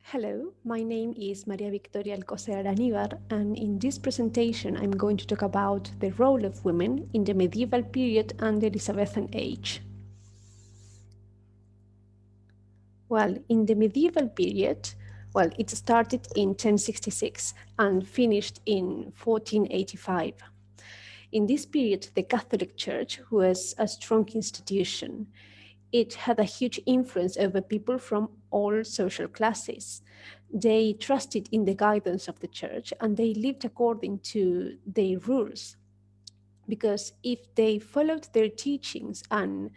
Hello, my name is Maria Victoria Alcocer Araníbar, and in this presentation I'm going to talk about the role of women in the medieval period and the Elizabethan age. Well, in the medieval period, it started in 1066 and finished in 1485. In this period, the Catholic Church was a strong institution. It had a huge influence over people from all social classes. They trusted in the guidance of the church and they lived according to their rules. Because if they followed their teachings and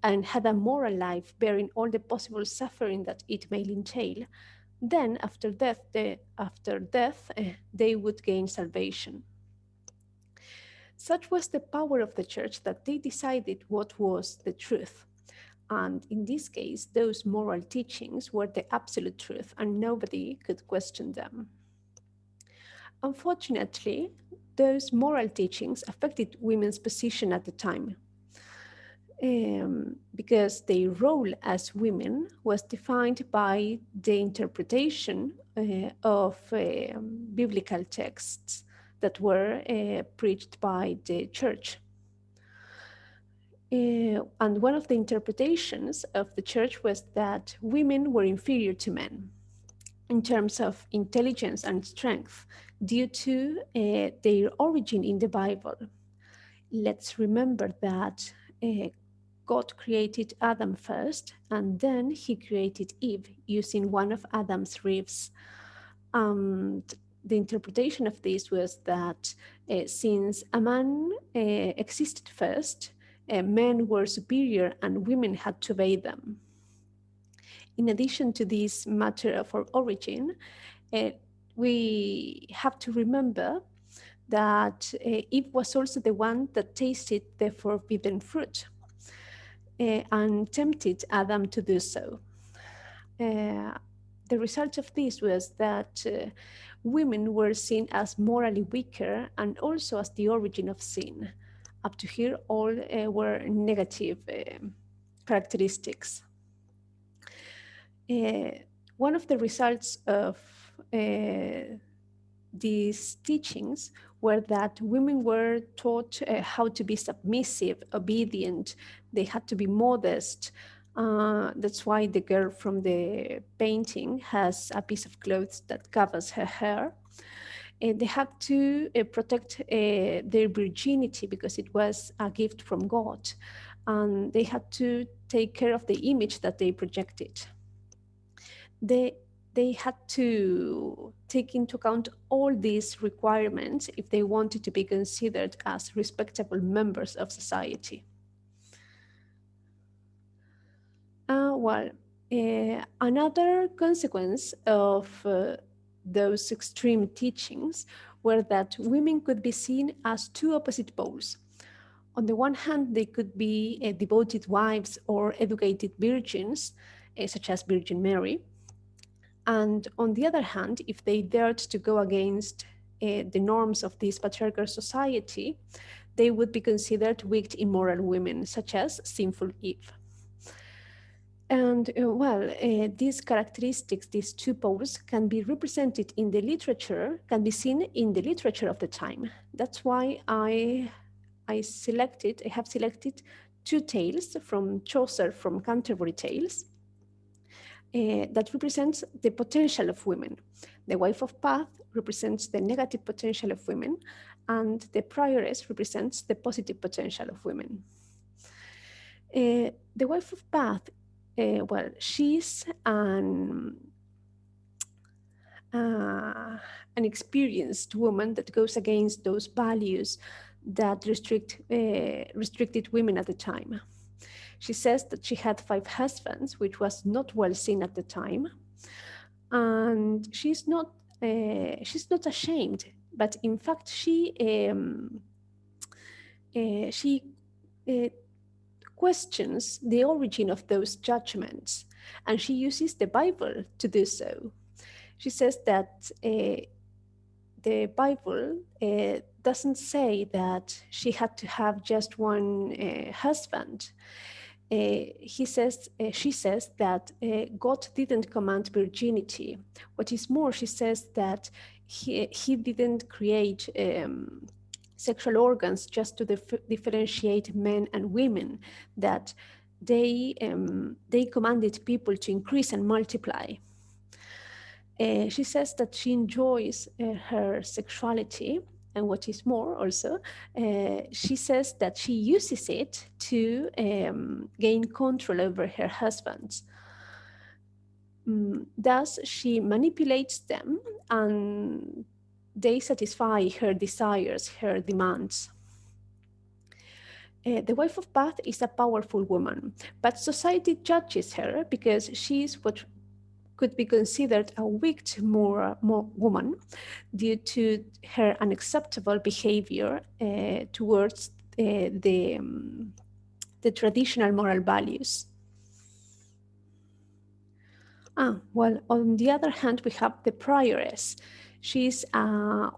had a moral life bearing all the possible suffering that it may entail, then after death, they would gain salvation. Such was the power of the church that they decided what was the truth. And in this case, those moral teachings were the absolute truth and nobody could question them. Unfortunately, those moral teachings affected women's position at the time because their role as women was defined by the interpretation of biblical texts that were preached by the church. And one of the interpretations of the church was that women were inferior to men in terms of intelligence and strength due to their origin in the Bible. Let's remember that God created Adam first, and then he created Eve using one of Adam's ribs. And the interpretation of this was that since a man existed first, men were superior and women had to obey them. In addition to this matter of our origin, we have to remember that Eve was also the one that tasted the forbidden fruit and tempted Adam to do so. The result of this was that women were seen as morally weaker and also as the origin of sin. Up to here, all were negative characteristics. One of the results of these teachings were that women were taught how to be submissive, obedient, they had to be modest. That's why the girl from the painting has a piece of clothes that covers her hair. They had to protect their virginity because it was a gift from God. And they had to take care of the image that they projected. They had to take into account all these requirements if they wanted to be considered as respectable members of society. Another consequence of those extreme teachings were that women could be seen as two opposite poles. On the one hand, they could be devoted wives or educated virgins, such as Virgin Mary. And on the other hand, if they dared to go against the norms of this patriarchal society, they would be considered wicked, immoral women, such as sinful Eve. And these characteristics, these two poles, can be represented in the literature, can be seen in the literature of the time. That's why I have selected two tales from Chaucer, from Canterbury Tales, that represents the potential of women. The Wife of Bath represents the negative potential of women, and the Prioress represents the positive potential of women. The Wife of Bath, she's an experienced woman that goes against those values that restricted women at the time. She says that she had 5 husbands, which was not well seen at the time, and she's not ashamed. But in fact, she questions the origin of those judgments, and she uses the Bible to do so. She says that the Bible doesn't say that she had to have just one husband. she says that God didn't command virginity. What is more, she says that he didn't create sexual organs just to differentiate men and women, that they commanded people to increase and multiply. She says that she enjoys her sexuality, and what is more also, she says that she uses it to gain control over her husbands. Thus, she manipulates them and they satisfy her desires, her demands. The wife of Bath is a powerful woman, but society judges her because she is what could be considered a weak woman due to her unacceptable behavior towards the traditional moral values. Well, on the other hand, we have the prioress. She's a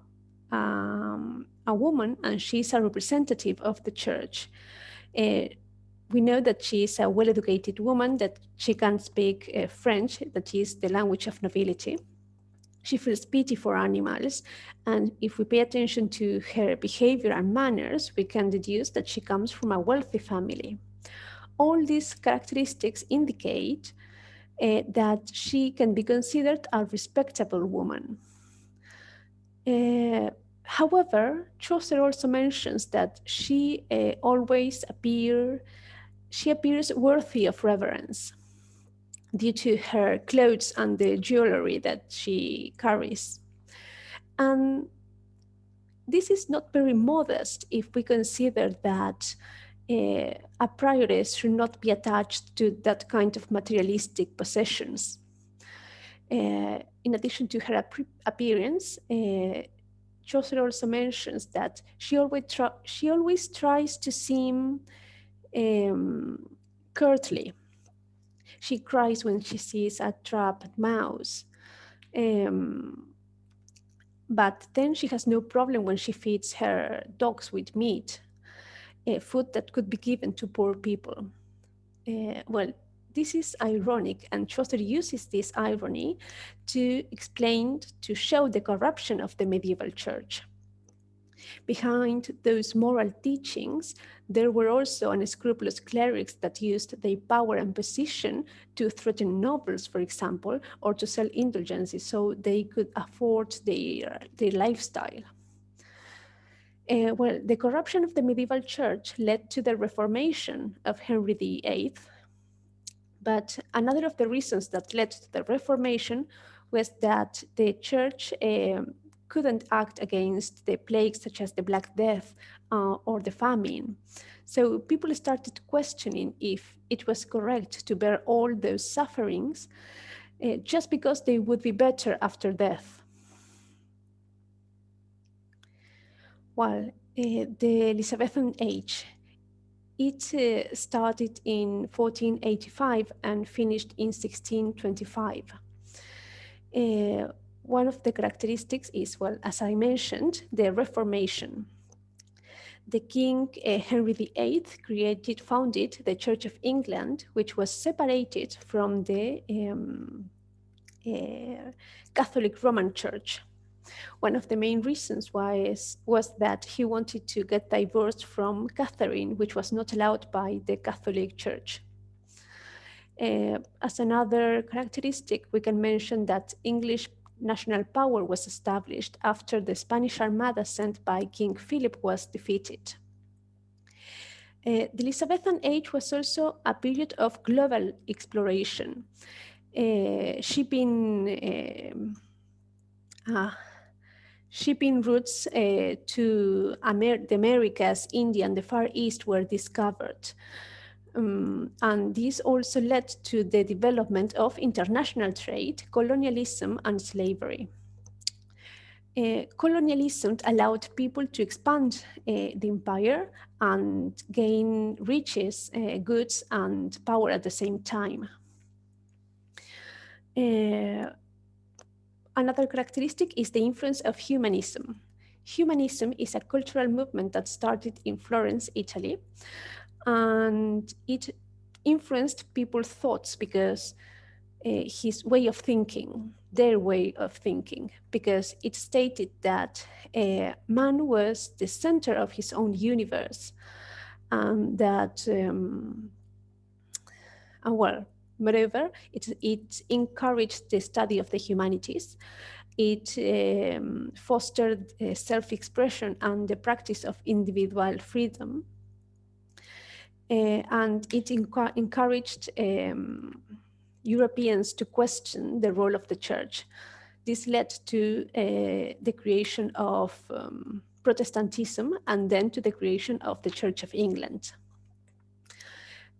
woman and she's a representative of the church. We know that she is a well-educated woman, that she can speak French, that is the language of nobility. She feels pity for animals, and if we pay attention to her behavior and manners, we can deduce that she comes from a wealthy family. All these characteristics indicate that she can be considered a respectable woman. However, Chaucer also mentions that she appears worthy of reverence due to her clothes and the jewelry that she carries. And this is not very modest if we consider that a prioress should not be attached to that kind of materialistic possessions. In addition to her appearance, Chaucer also mentions that she always tries to seem courtly. She cries when she sees a trapped mouse. But then she has no problem when she feeds her dogs with meat, food that could be given to poor people. Well, this is ironic, and Chaucer uses this irony to show the corruption of the medieval church. Behind those moral teachings, there were also unscrupulous clerics that used their power and position to threaten nobles, for example, or to sell indulgences so they could afford their lifestyle. Well, the corruption of the medieval church led to the Reformation of Henry VIII, but another of the reasons that led to the Reformation was that the church couldn't act against the plagues such as the Black Death or the famine. So people started questioning if it was correct to bear all those sufferings just because they would be better after death. Well, the Elizabethan age, it started in 1485 and finished in 1625. One of the characteristics is, well, as I mentioned, the Reformation. The King Henry VIII founded the Church of England, which was separated from the Catholic Roman Church. One of the main reasons was that he wanted to get divorced from Catherine, which was not allowed by the Catholic Church. As another characteristic, we can mention that English national power was established after the Spanish Armada sent by King Philip was defeated. The Elizabethan age was also a period of global exploration. Shipping routes to the Americas, India, and the Far East were discovered. And this also led to the development of international trade, colonialism, and slavery. Colonialism allowed people to expand the empire and gain riches, goods, and power at the same time. Another characteristic is the influence of humanism. Humanism is a cultural movement that started in Florence, Italy, and it influenced people's thoughts because his way of thinking, their way of thinking, because it stated that man was the center of his own universe, and that, well, moreover, it encouraged the study of the humanities. It fostered self-expression and the practice of individual freedom. And it encouraged Europeans to question the role of the church. This led to the creation of Protestantism, and then to the creation of the Church of England.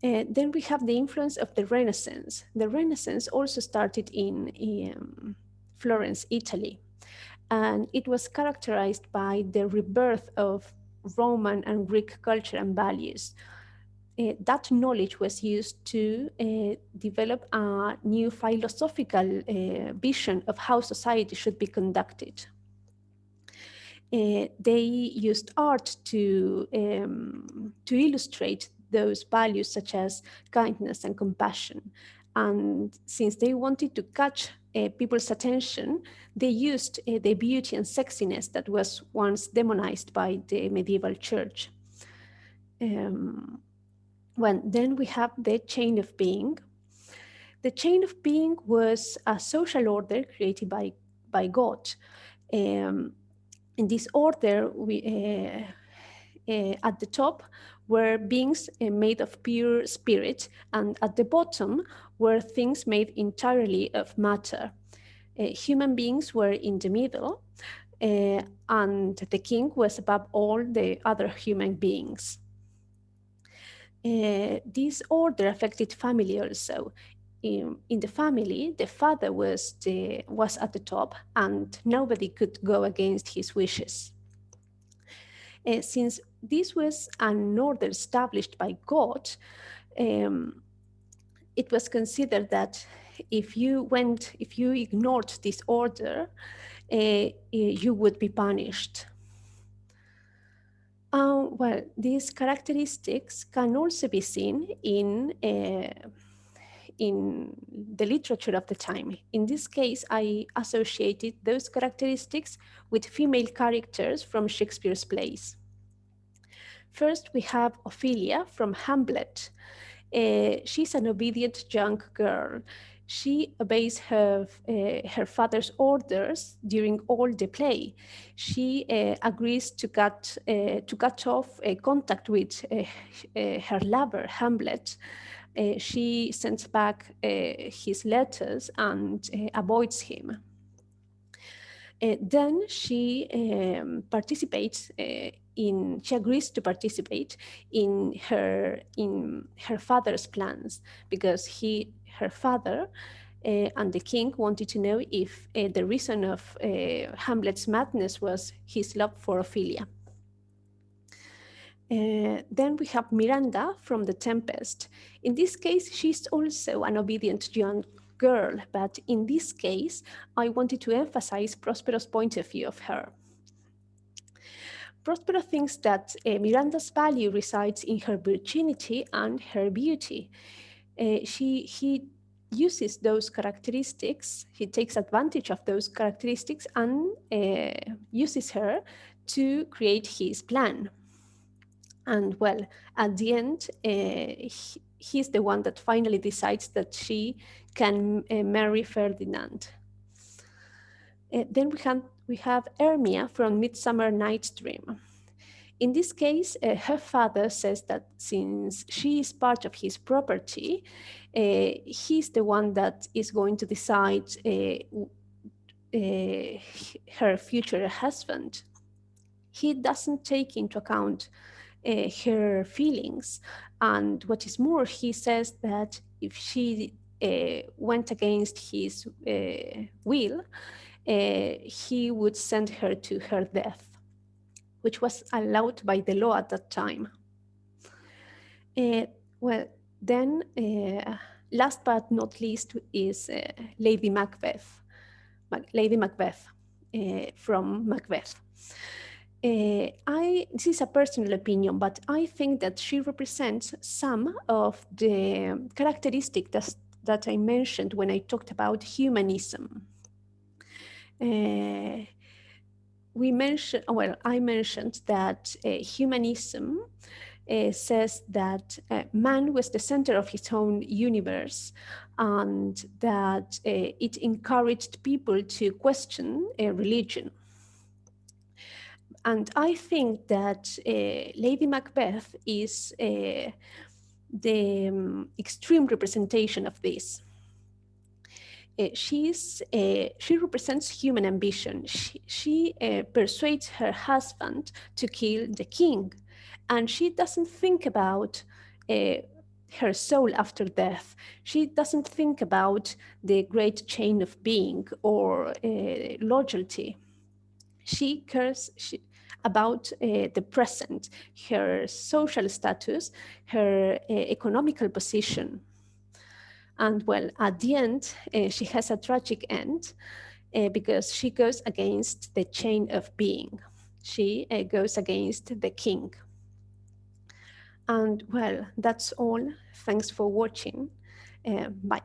Then we have the influence of the Renaissance. The Renaissance also started in Florence, Italy, and it was characterized by the rebirth of Roman and Greek culture and values. That knowledge was used to develop a new philosophical vision of how society should be conducted. They used art to illustrate those values, such as kindness and compassion. And since they wanted to catch people's attention, they used the beauty and sexiness that was once demonized by the medieval church. Then we have the chain of being. The chain of being was a social order created by God. In this order, at the top were beings made of pure spirit, and at the bottom were things made entirely of matter. Human beings were in the middle, and the king was above all the other human beings. This order affected family also. In the family, the father was at the top, and nobody could go against his wishes. Since this was an order established by God, it was considered that if you ignored this order, you would be punished. Well, these characteristics can also be seen in the literature of the time. In this case, I associated those characteristics with female characters from Shakespeare's plays. First, we have Ophelia from Hamlet. She's an obedient young girl. She obeys her father's orders during all the play. She agrees to cut off contact with her lover, Hamlet. She sends back his letters and avoids him. Then she participates she agrees to participate in her father's plans, because her father and the king wanted to know if the reason of Hamlet's madness was his love for Ophelia. Then we have Miranda from The Tempest. In this case, she's also an obedient young girl, but in this case, I wanted to emphasize Prospero's point of view of her. Prospero thinks that Miranda's value resides in her virginity and her beauty. He uses those characteristics, he takes advantage of those characteristics and uses her to create his plan. And well, at the end, he's the one that finally decides that she can marry Ferdinand. Then we have Hermia from Midsummer Night's Dream. In this case, her father says that since she is part of his property, he's the one that is going to decide her future husband. He doesn't take into account her feelings. And what is more, he says that if she went against his will, he would send her to her death, which was allowed by the law at that time. Well, then, last but not least is Lady Macbeth. Lady Macbeth from Macbeth. This is a personal opinion, but I think that she represents some of the characteristics that I mentioned when I talked about humanism. Uh, I mentioned that humanism says that man was the center of his own universe, and that it encouraged people to question religion. And I think that Lady Macbeth is the extreme representation of this. She represents human ambition. She persuades her husband to kill the king, and she doesn't think about uh, her soul after death. She doesn't think about the great chain of being or loyalty. She cares about the present, her social status, her economical position. And well, at the end, she has a tragic end because she goes against the chain of being. She goes against the king. And well, that's all. Thanks for watching. Bye.